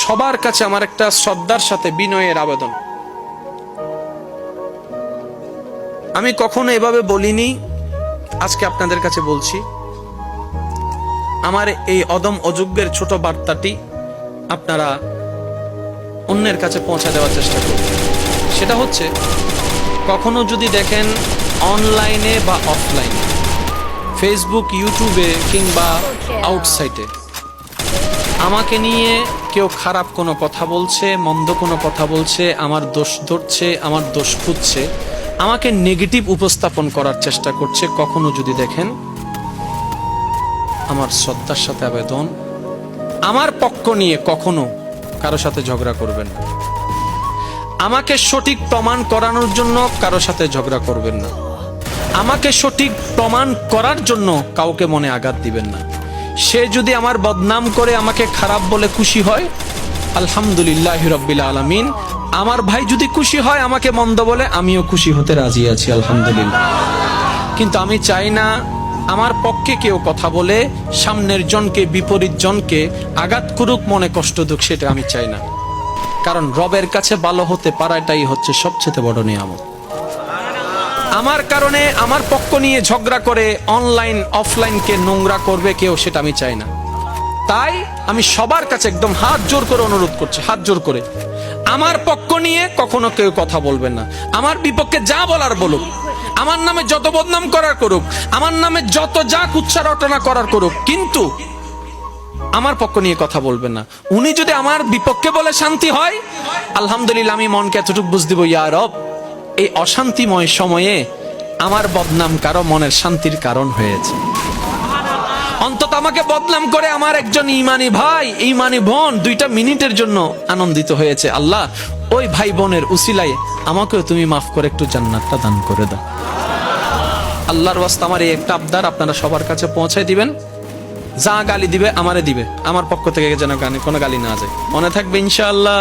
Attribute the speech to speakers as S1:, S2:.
S1: সবার কাছে আমার একটা শ্রদ্ধার সাথে বিনয়ের আবেদন, আমি কখনো এভাবে বলিনি, আজকে আপনাদের কাছে বলছি। আমার এই অদম অযোগ্যের ছোট বার্তাটি আপনারা অন্যের কাছে পৌঁছে দেওয়ার চেষ্টা করুন। সেটা হচ্ছে, কখনো যদি দেখেন অনলাইনে বা অফলাইনে, ফেসবুক, ইউটিউবে কিংবা আউটসাইডে আমাকে নিয়ে কেউ খারাপ কোনো কথা বলছে, মন্দ কোনো কথা বলছে, আমার দোষ ধরছে, আমার দোষ খুঁজছে, আমাকে নেগেটিভ উপস্থাপন করার চেষ্টা করছে, কখনো যদি দেখেন, আমার শ্রদ্ধার সাথে আবেদন, আমার পক্ষ নিয়ে কখনো কারো সাথে ঝগড়া করবেন না। আমাকে সঠিক প্রমাণ করানোর জন্য কারো সাথে ঝগড়া করবেন না। আমাকে সঠিক প্রমাণ করার জন্য কাউকে মনে আঘাত দিবেন না। সে যদি আমার বদনাম করে আমাকে খারাপ বলে খুশি হয়, আলহামদুলিল্লাহ রাব্বিল আলামিন। আমার ভাই যদি খুশি হয় আমাকে মন্দ বলে, আমিও খুশি হতে রাজি আছি, আলহামদুলিল্লাহ। কিন্তু আমি চাই না আমার পক্ষে কেউ কথা বলে সামনের জনকে, বিপরীত জনকে আঘাত করুক, মনে কষ্ট দুক, সেটা আমি চাই না। কারণ রবের কাছে ভালো হতে পারাটাই হচ্ছে সবচেয়ে বড় নিয়ামত। আমার কারণে আমার পক্ষ নিয়ে ঝগড়া করে অনলাইন অফলাইনকে নোংরা করবে কেউ, সেটা আমি চাই না। তাই আমি সবার কাছে একদম হাত জোর করে অনুরোধ করছি, হাত জোর করে, আমার পক্ষ নিয়ে কখনো কেউ কথা বলবেন না। আমার বিপক্ষে যা বলার বলুক, আমার নামে যত বদনাম করার করুক, আমার নামে যত যা কুচ্ছা রটনা করার করুক, কিন্তু আমার পক্ষ নিয়ে কথা বলবেন না। উনি যদি আমার বিপক্ষে বলে শান্তি হয়, আলহামদুলিল্লাহ, আমি মনকে এতটুকু বুঝ দিব, ইয়া রব, এই অশান্তিময় সময়ে আমার বদনাম কারো মনের শান্তির কারণ হয়েছে। অন্তত আমাকে বদনাম করে আমার একজন ইমানি ভাই, ইমানি বোন 2টা মিনিটের জন্য আনন্দিত হয়েছে। আল্লাহ, ওই ভাই বোনের উসিলায় আমাকেও তুমি মাফ করে একটু জান্নাতটা দান করে দাও। আল্লাহর ওয়াস্তে আমার এই একটা আবদার আপনারা সবার কাছে পৌঁছায় দিবেন। যা গালি দিবে আমারে দিবে, আমার পক্ষ থেকে যেন কোনো গালি না যায়। মনে থাকবে ইনশাআল্লাহ।